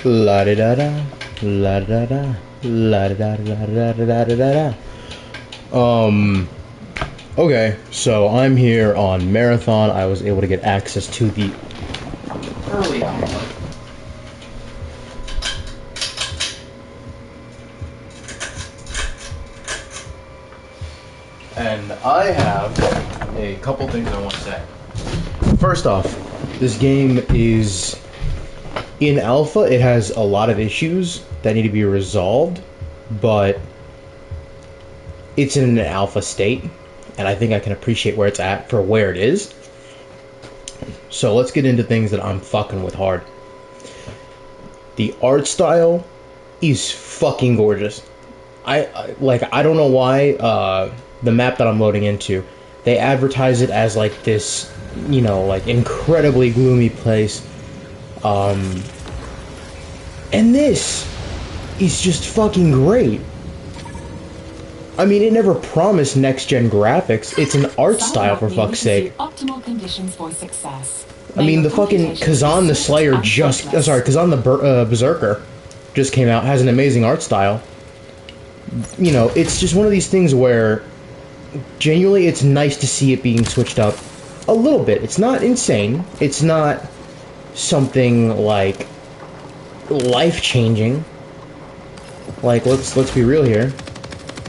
La da da da, la da da, la da da da da da da da. Okay, so I'm here on Marathon. I was able to get access to the early alpha. And I have a couple things I want to say. First off, this game is in alpha. It has a lot of issues that need to be resolved, but it's in an alpha state, and I think I can appreciate where it's at for where it is. So let's get into things that I'm fucking with hard. The art style is fucking gorgeous. I don't know why the map that I'm loading into, they advertise it as like this, you know, like incredibly gloomy place. And this is just fucking great. I mean, it never promised next-gen graphics. It's an art style, for fuck's sake. Optimal conditions for success. I mean, the fucking Kazan the Slayer Kazan the Berserker just came out, has an amazing art style. You know, it's just one of these things where, genuinely, it's nice to see it being switched up a little bit. It's not insane. It's not something, like, life-changing. Like, let's be real here.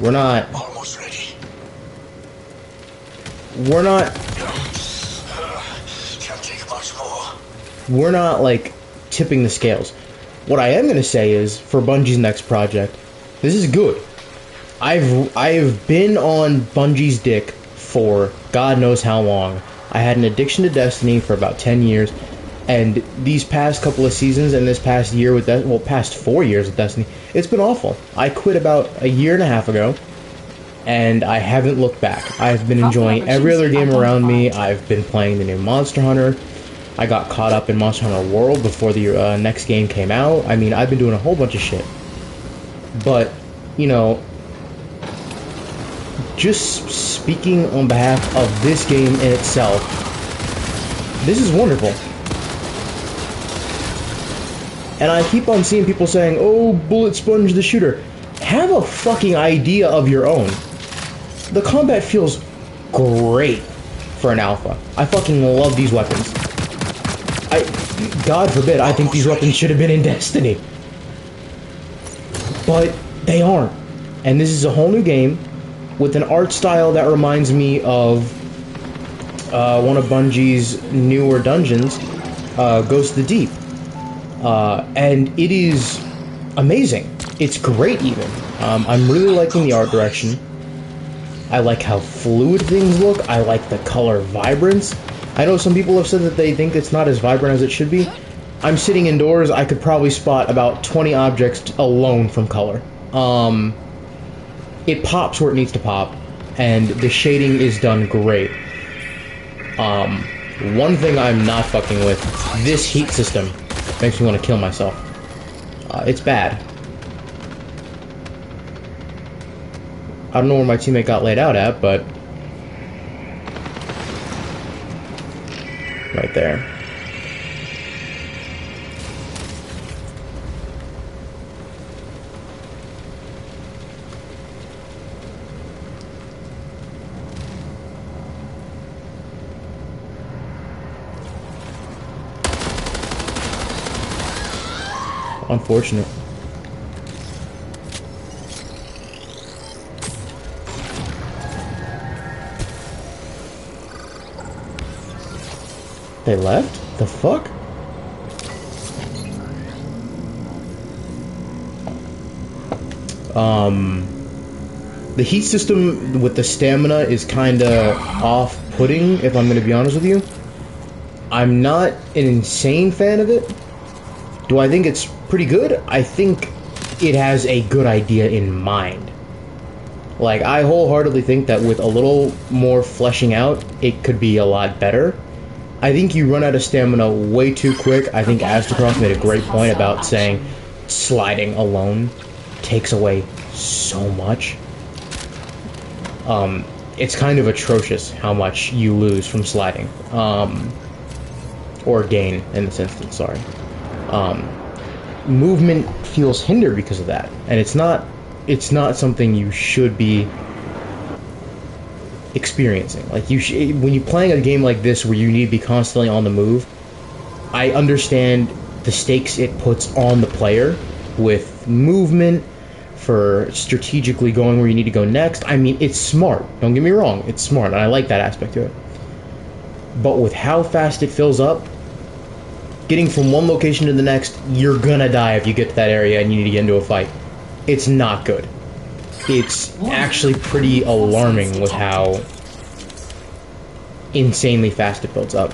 We're not... Almost ready. We're not... Can't take much more. We're not, like, tipping the scales. What I am going to say is, for Bungie's next project, this is good. I've been on Bungie's dick for God knows how long. I had an addiction to Destiny for about 10 years, and these past couple of seasons and this past year with past 4 years with Destiny, it's been awful. I quit about a year and a half ago, and I haven't looked back. I've been enjoying every other game around me. I've been playing the new Monster Hunter. I got caught up in Monster Hunter World before the next game came out. I mean, I've been doing a whole bunch of shit. But, you know, just speaking on behalf of this game in itself, this is wonderful. And I keep on seeing people saying, oh, Bullet Sponge the shooter. Have a fucking idea of your own. The combat feels great for an alpha. I fucking love these weapons. God forbid, I think these weapons should have been in Destiny. But they aren't. And this is a whole new game with an art style that reminds me of one of Bungie's newer dungeons, Ghost of the Deep. And it is amazing. It's great, even. I'm really liking the art direction. I like how fluid things look. I like the color vibrance. I know some people have said that they think it's not as vibrant as it should be. I'm sitting indoors. I could probably spot about 20 objects alone from color. It pops where it needs to pop, and the shading is done great. One thing I'm not fucking with, this heat system makes me want to kill myself. It's bad. I don't know where my teammate got laid out at, but... right there. Unfortunate. They left? The fuck? The heat system with the stamina is kinda off-putting, if I'm gonna be honest with you. I'm not an insane fan of it. Do I think it's pretty good? I think it has a good idea in mind. Like, I wholeheartedly think that with a little more fleshing out, it could be a lot better. I think you run out of stamina way too quick. I think Astacross made a great point about saying sliding alone takes away so much. It's kind of atrocious how much you lose from sliding. Or gain, in this instance, sorry. movement feels hindered because of that, and it's not something you should be experiencing. Like, when you're playing a game like this where you need to be constantly on the move, I understand the stakes it puts on the player with movement, for strategically going where you need to go next. I mean, it's smart. Don't get me wrong, it's smart, and I like that aspect to it. But with how fast it fills up, getting from one location to the next, you're gonna die if you get to that area and you need to get into a fight. It's not good. It's actually pretty alarming with how insanely fast it builds up.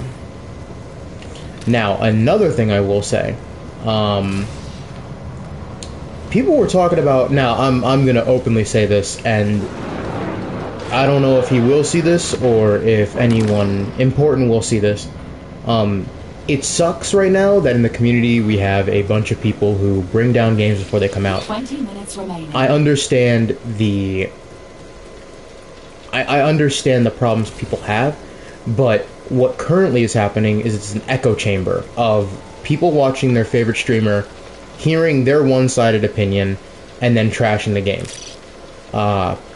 Now, another thing I will say, people were talking about, now I'm gonna openly say this, and I don't know if he will see this or if anyone important will see this. It sucks right now that in the community we have a bunch of people who bring down games before they come out. 20 minutes remaining. I understand I understand the problems people have, but what currently is happening is it's an echo chamber of people watching their favorite streamer, hearing their one-sided opinion, and then trashing the game.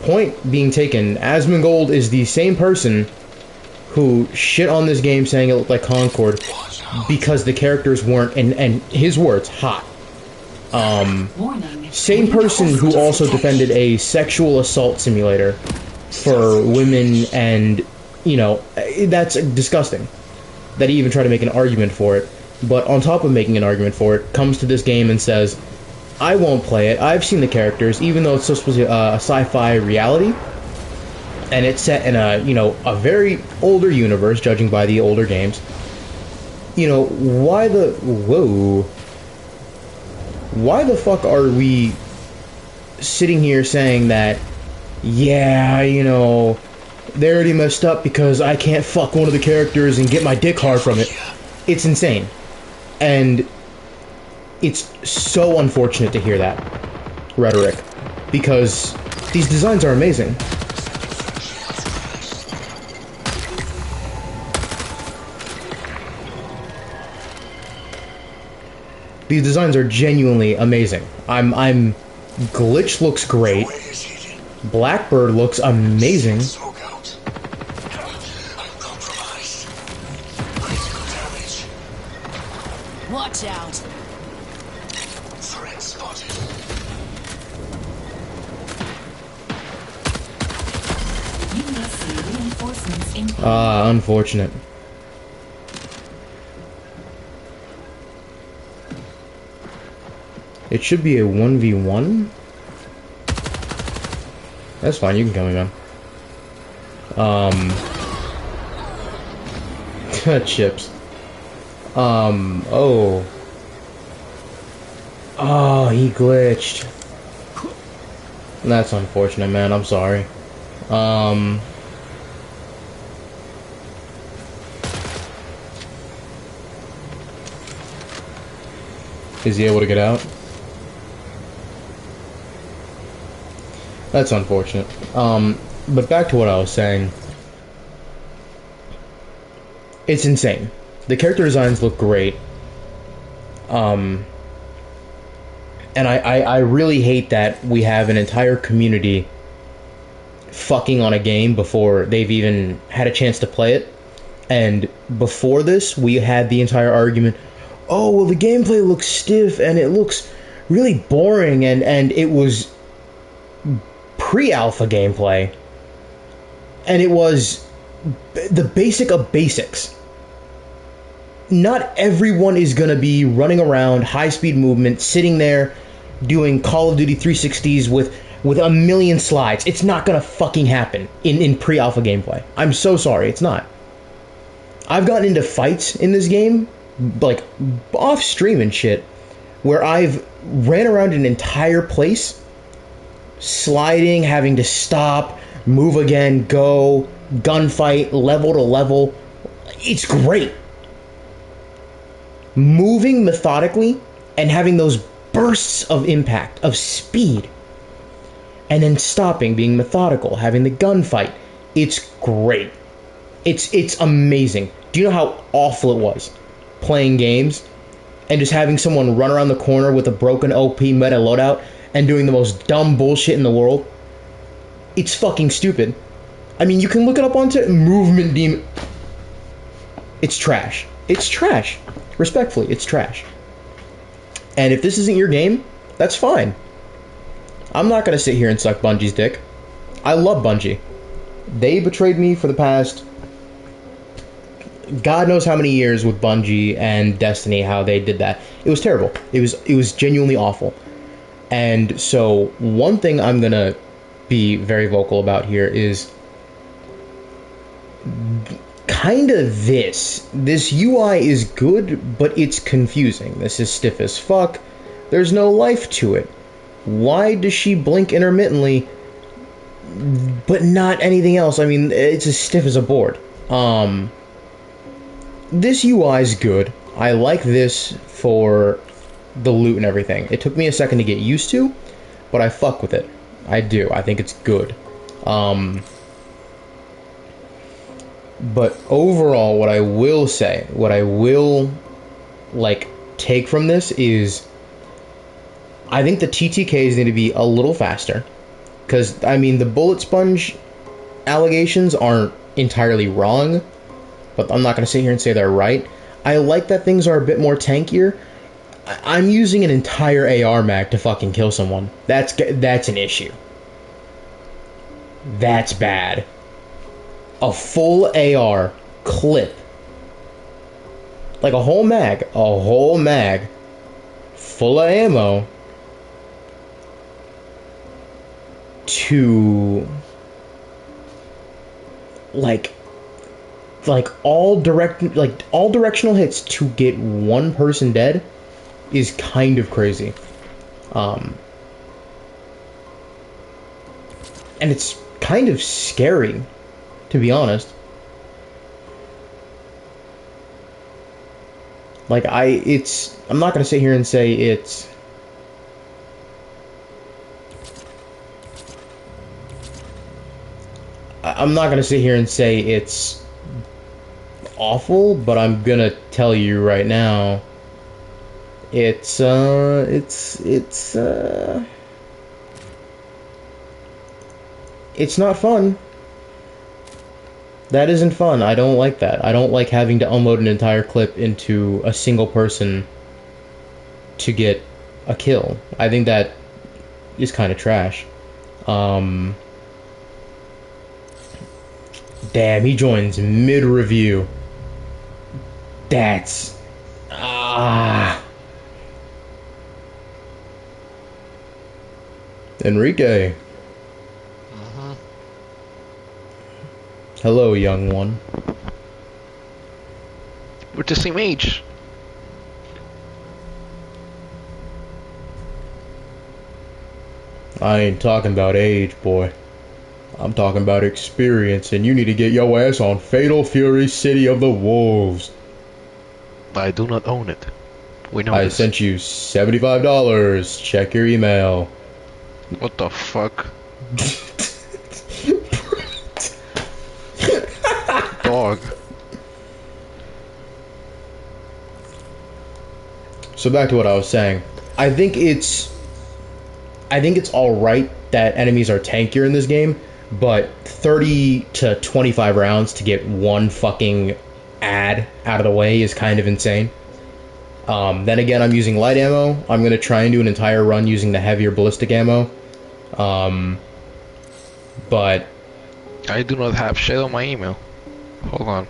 Point being taken, Asmongold is the same person who shit on this game saying it looked like Concord because the characters weren't, and his words, hot. Same person who also defended a sexual assault simulator for women, and, you know, that's disgusting that he even tried to make an argument for it. But on top of making an argument for it, comes to this game and says, I won't play it. I've seen the characters, even though it's supposed to be a sci-fi reality, and it's set in a, you know, a very older universe, judging by the older games. You know, why the fuck are we sitting here saying that, yeah, you know, they already messed up because I can't fuck one of the characters and get my dick hard from it? It's insane. And it's so unfortunate to hear that rhetoric, because these designs are amazing. These designs are genuinely amazing. Glitch looks great. Blackbird looks amazing. Watch out. Threat spotted. You may see reinforcements in. Unfortunate. It should be a 1v1. That's fine, you can kill me, man. Chips. Oh, he glitched. That's unfortunate, man. I'm sorry. Is he able to get out? That's unfortunate. But back to what I was saying. It's insane. The character designs look great. And I really hate that we have an entire community fucking on a game before they've even had a chance to play it. And before this, we had the entire argument, oh, well, the gameplay looks stiff and it looks really boring, and it was pre-alpha gameplay. And it was the basic of basics. Not everyone is going to be running around, high-speed movement, sitting there, doing Call of Duty 360s with a million slides. It's not going to fucking happen in pre-alpha gameplay. I'm so sorry, it's not. I've gotten into fights in this game, like, off-stream and shit, where I've ran around an entire place, sliding, having to stop, move again, go, gunfight, level to level. It's great. Moving methodically and having those bursts of impact, of speed, and then stopping, being methodical, having the gunfight. It's great. It's amazing. Do you know how awful it was playing games and just having someone run around the corner with a broken OP meta loadout and doing the most dumb bullshit in the world. It's fucking stupid. I mean, you can look it up onto Movement Demon. It's trash. It's trash. Respectfully, it's trash. And if this isn't your game, that's fine. I'm not gonna sit here and suck Bungie's dick. I love Bungie. They betrayed me for the past God knows how many years with Bungie and Destiny, how they did that. It was terrible. It was genuinely awful. And so one thing I'm gonna be very vocal about here is kind of this. This UI is good, but it's confusing. This is stiff as fuck. There's no life to it. Why does she blink intermittently, but not anything else? I mean, it's as stiff as a board. This UI is good. I like this for the loot and everything. It took me a second to get used to, but I fuck with it. I do. I think it's good. But overall, what I will say, what I will, like, take from this is, I think the TTKs need to be a little faster. Because, I mean, the bullet sponge allegations aren't entirely wrong, but I'm not going to sit here and say they're right. I like that things are a bit more tankier. I'm using an entire AR mag to fucking kill someone. That's an issue. That's bad. A full AR clip. Like a whole mag, full of ammo to like all directional hits to get one person dead is kind of crazy. And it's kind of scary, to be honest. Like, I'm not gonna sit here and say it's I'm not gonna sit here and say it's awful, but I'm gonna tell you right now, it's not fun. That isn't fun. I don't like that. I don't like having to unload an entire clip into a single person to get a kill. I think that is kind of trash. Damn, he joins mid-review. That's... Enrique. Hello, young one. We're the same age. I ain't talking about age, boy. I'm talking about experience, and you need to get your ass on Fatal Fury City of the Wolves. I do not own it. We know I this. sent you $75. Check your email. What the fuck? Dog. So back to what I was saying. I think it's alright that enemies are tankier in this game, but 30 to 25 rounds to get one fucking ad out of the way is kind of insane. Then again, I'm using light ammo. I'm going to try and do an entire run using the heavier ballistic ammo. But I do not have shit on my email. Hold on.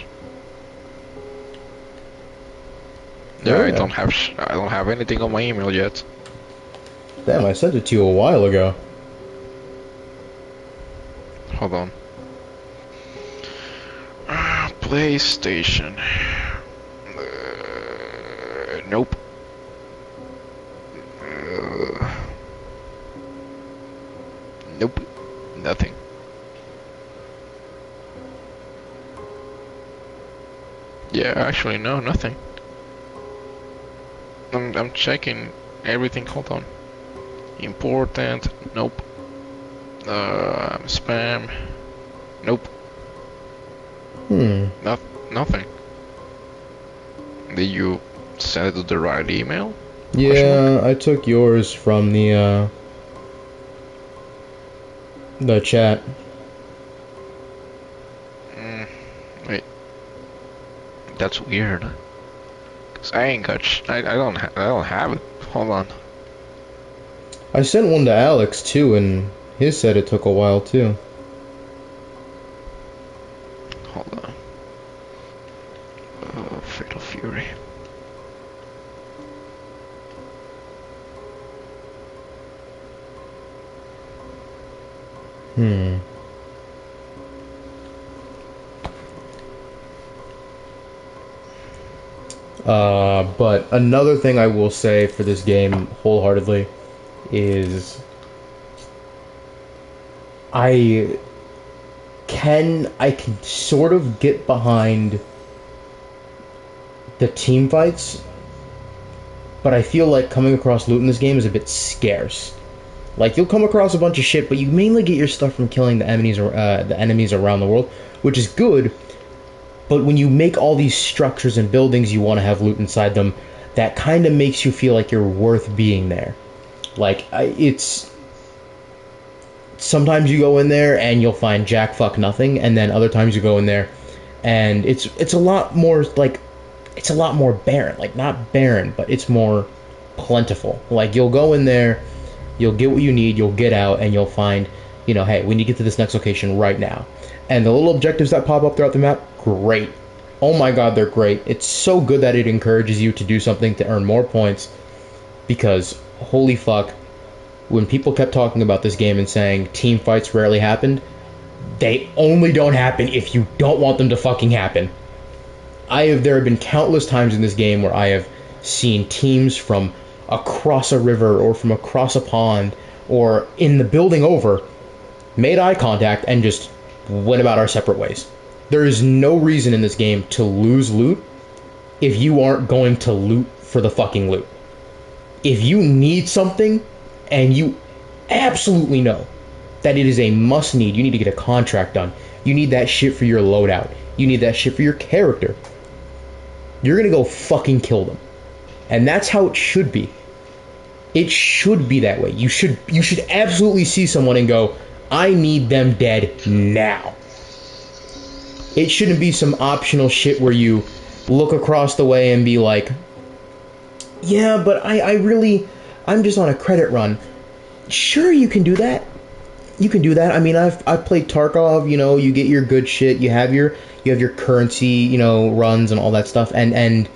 Yeah, I don't have anything on my email yet. Damn, I sent it to you a while ago. Hold on. PlayStation. Nope. Nope. Nothing. Yeah, actually, no, nothing. I'm checking everything. Hold on. Important. Nope. Spam. Nope. Hmm. Nothing. Did you Send it to the right email? Yeah, I took yours from the chat. Wait. That's weird. Cause I ain't got. I don't. I don't have it. Hold on. I sent one to Alex too, and his said it took a while too. Hold on. Fatal Fury. Hmm. But another thing I will say for this game wholeheartedly is I can sort of get behind the team fights, but I feel like coming across loot in this game is a bit scarce. Like, you'll come across a bunch of shit, but you mainly get your stuff from killing the enemies around the world, which is good. But when you make all these structures and buildings, you want to have loot inside them. That kind of makes you feel like you're worth being there. Like, it's sometimes you go in there and you'll find jack fuck nothing, and then other times you go in there and it's a lot more like it's a lot more barren. Like, not barren, but it's more plentiful. Like, you'll go in there, you'll get what you need, you'll get out, and you'll find, you know, hey, we need to get to this next location right now. And the little objectives that pop up throughout the map, great. Oh my god, they're great. It's so good that it encourages you to do something to earn more points, because holy fuck, when people kept talking about this game and saying team fights rarely happened, they only don't happen if you don't want them to fucking happen. There have been countless times in this game where I have seen teams from across a river or from across a pond or in the building over made eye contact and just went about our separate ways. There is no reason in this game to lose loot if you aren't going to loot for the fucking loot. If you need something and you absolutely know that it is a must need, you need to get a contract done, you need that shit for your loadout, you need that shit for your character, you're gonna go fucking kill them. And that's how it should be. It should be that way. You should absolutely see someone and go, I need them dead now. It shouldn't be some optional shit where you look across the way and be like, yeah, but I'm just on a credit run. Sure, you can do that. You can do that. I mean, I've played Tarkov, you know, you get your good shit, you have your currency, you know, runs and all that stuff, and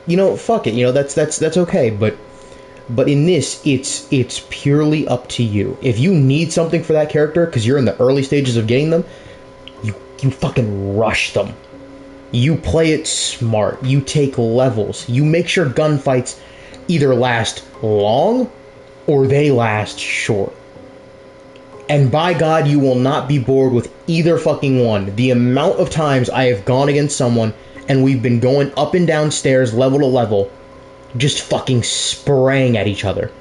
you know, fuck it, you know, that's okay, but in this, it's purely up to you. If you need something for that character because you're in the early stages of getting them, you fucking rush them. You play it smart. You take levels. You make sure gunfights either last long or they last short. And by God, you will not be bored with either fucking one. The amount of times I have gone against someone and we've been going up and down stairs, level to level, just fucking spraying at each other.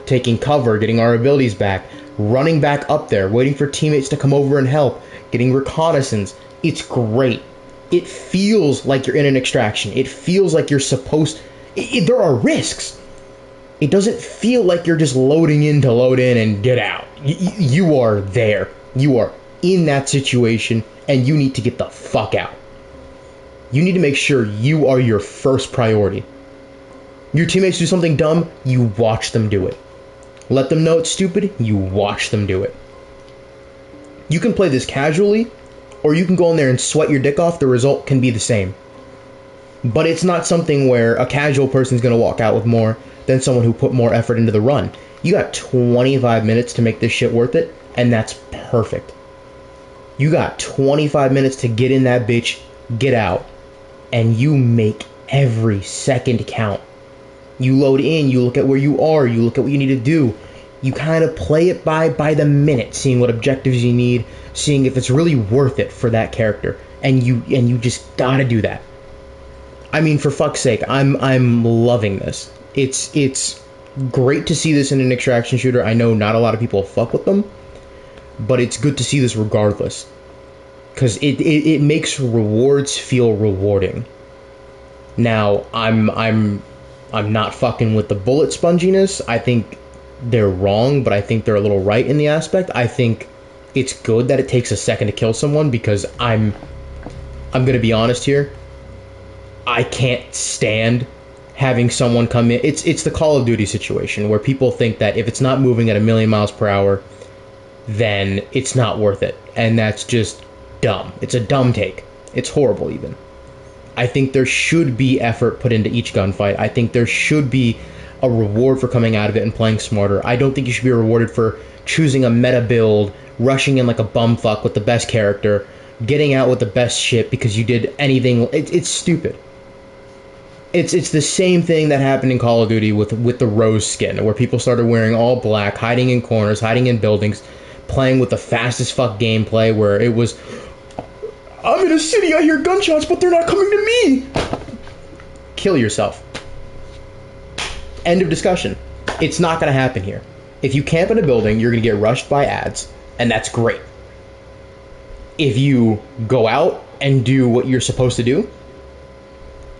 Taking cover, getting our abilities back, running back up there, waiting for teammates to come over and help, getting reconnaissance. It's great. It feels like you're in an extraction. It feels like you're supposed... there are risks. It doesn't feel like you're just loading in to load in and get out. You are there. You are in that situation, and you need to get the fuck out. You need to make sure you are your first priority. Your teammates do something dumb, you watch them do it. Let them know it's stupid, you watch them do it. You can play this casually, or you can go in there and sweat your dick off. The result can be the same. But it's not something where a casual person's going to walk out with more than someone who put more effort into the run. You got 25 minutes to make this shit worth it, and that's perfect. You got 25 minutes to get in that bitch, get out, and you make every second count. You load in, you look at where you are, you look at what you need to do. You kind of play it by the minute, seeing what objectives you need, seeing if it's really worth it for that character. And you just gotta do that. I mean, for fuck's sake, I'm loving this. It's great to see this in an extraction shooter. I know not a lot of people fuck with them, but it's good to see this regardless. Because it makes rewards feel rewarding. Now, I'm not fucking with the bullet sponginess. I think they're wrong, but I think they're a little right in the aspect. I think it's good that it takes a second to kill someone, because I'm gonna be honest here. I can't stand having someone come in. It's the Call of Duty situation where people think that if it's not moving at a million miles per hour, then it's not worth it. And that's just dumb. It's a dumb take. It's horrible even. I think there should be effort put into each gunfight. I think there should be a reward for coming out of it and playing smarter. I don't think you should be rewarded for choosing a meta build, rushing in like a bumfuck with the best character, getting out with the best shit because you did anything. It's stupid. It's the same thing that happened in Call of Duty with the Rose skin, where people started wearing all black, hiding in corners, hiding in buildings, playing with the fastest fuck gameplay, where it was, I'm in a city, I hear gunshots, but they're not coming to me. Kill yourself. End of discussion. It's not going to happen here. If you camp in a building, you're going to get rushed by ads, and that's great. If you go out and do what you're supposed to do,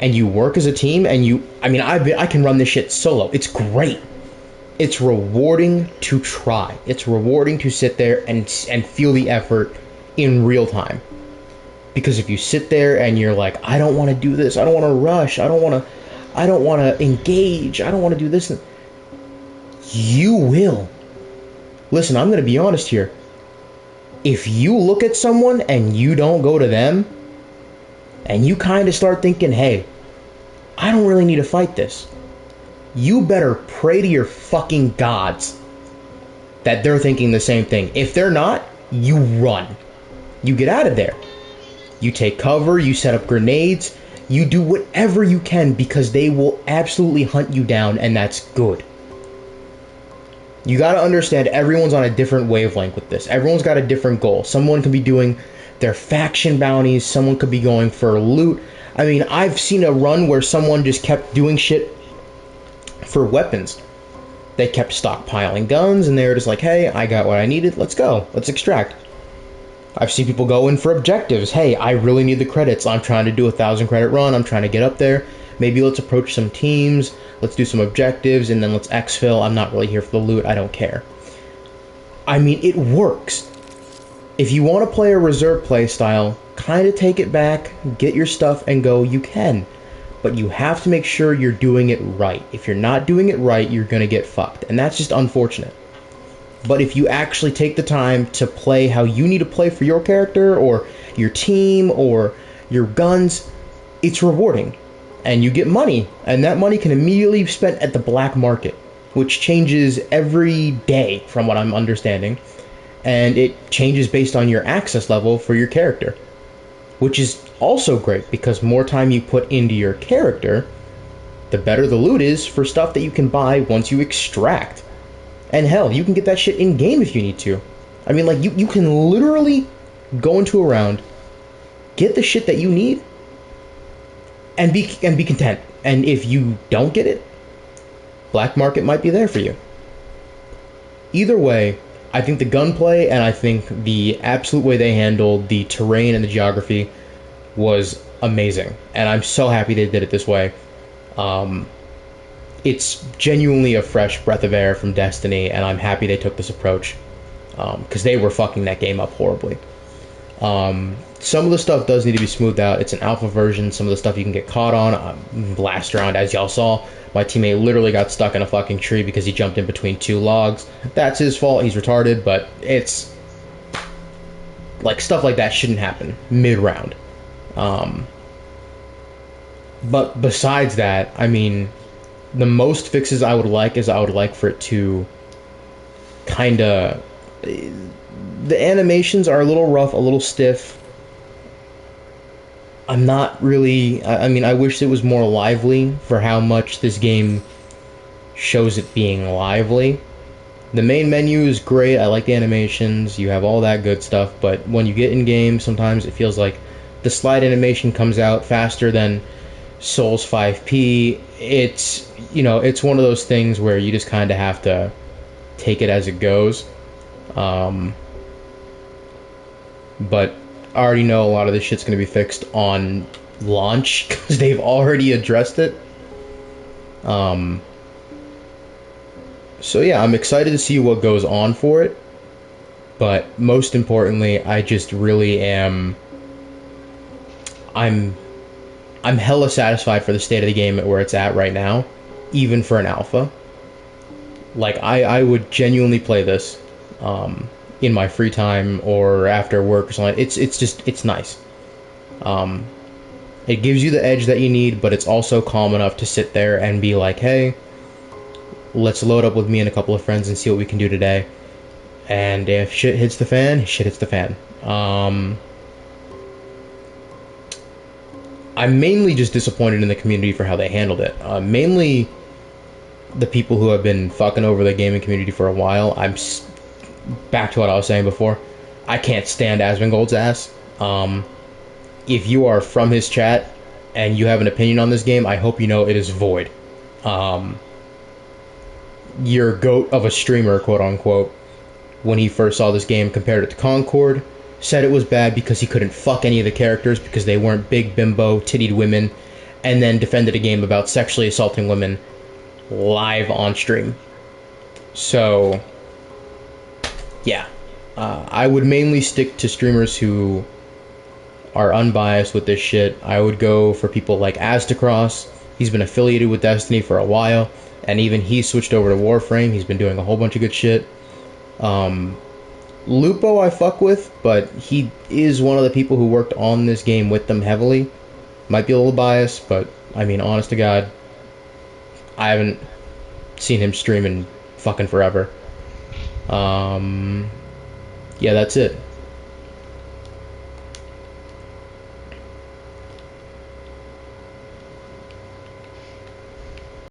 and you work as a team, and I can run this shit solo. It's great. It's rewarding to try. It's rewarding to sit there and feel the effort in real time. Because if you sit there and you're like, I don't want to do this, I don't want to rush, I don't want to engage, I don't want to do this, you will. Listen, I'm going to be honest here. If you look at someone and you don't go to them, and you kind of start thinking, hey, I don't really need to fight this, you better pray to your fucking gods that they're thinking the same thing. If they're not, you run. You get out of there. You take cover, you set up grenades, you do whatever you can, because they will absolutely hunt you down, and that's good. You gotta understand, everyone's on a different wavelength with this. Everyone's got a different goal. Someone could be doing their faction bounties, someone could be going for loot. I mean, I've seen a run where someone just kept doing shit for weapons. They kept stockpiling guns, and they were just like, hey, I got what I needed, let's go, let's extract. I've seen people go in for objectives. Hey, I really need the credits, I'm trying to do a 1,000 credit run, I'm trying to get up there, maybe let's approach some teams, let's do some objectives, and then let's exfil. I'm not really here for the loot, I don't care. I mean, it works. If you want to play a reserve play style, kind of take it back, get your stuff, and go, you can. But you have to make sure you're doing it right. If you're not doing it right, you're going to get fucked. And that's just unfortunate. But if you actually take the time to play how you need to play for your character, or your team, or your guns, it's rewarding. And you get money. And that money can immediately be spent at the black market, which changes every day from what I'm understanding. And it changes based on your access level for your character, which is also great, because more time you put into your character, the better the loot is for stuff that you can buy once you extract. And hell, you can get that shit in game if you need to. I mean, like, you can literally go into a round, get the shit that you need, and be content. And if you don't get it, black market might be there for you. Either way, I think the gunplay, and I think the absolute way they handled the terrain and the geography was amazing. And I'm so happy they did it this way. It's genuinely a fresh breath of air from Destiny, and I'm happy they took this approach. Because they were fucking that game up horribly. Some of the stuff does need to be smoothed out. It's an alpha version. Some of the stuff you can get caught on. Last round, as y'all saw, my teammate literally got stuck in a fucking tree because he jumped in between two logs. That's his fault. He's retarded, but it's... like, stuff like that shouldn't happen mid-round. But besides that, I mean, the most fixes I would like is I would like for it to kinda... the animations are a little rough, a little stiff. I'm not really... I mean, I wish it was more lively for how much this game shows it being lively. The main menu is great, I like the animations, you have all that good stuff, but when you get in game, sometimes it feels like the slide animation comes out faster than Souls 5P. It's, you know, it's one of those things where you just kind of have to take it as it goes. But I already know a lot of this shit's going to be fixed on launch because they've already addressed it. So yeah, I'm excited to see what goes on for it. But most importantly, I just really am. I'm hella satisfied for the state of the game at where it's at right now, even for an alpha. Like I would genuinely play this in my free time or after work or something. It's nice. It gives you the edge that you need, but it's also calm enough to sit there and be like, hey, let's load up with me and a couple of friends and see what we can do today. And if shit hits the fan, shit hits the fan. I'm mainly just disappointed in the community for how they handled it. Mainly the people who have been fucking over the gaming community for a while. Back to what I was saying before. I can't stand Asmongold's ass. If you are from his chat and you have an opinion on this game, I hope you know it is void. Your goat of a streamer, quote unquote, when he first saw this game, compared it to Concord, said it was bad because he couldn't fuck any of the characters because they weren't big bimbo tittied women, and then defended a game about sexually assaulting women live on stream. So yeah, I would mainly stick to streamers who are unbiased with this shit. I would go for people like Aztecross. He's been affiliated with Destiny for a while, and even he switched over to Warframe. He's been doing a whole bunch of good shit. Lupo I fuck with, but he is one of the people who worked on this game with them heavily. Might be a little biased, but I mean, honest to God, I haven't seen him stream in fucking forever. Yeah, that's it.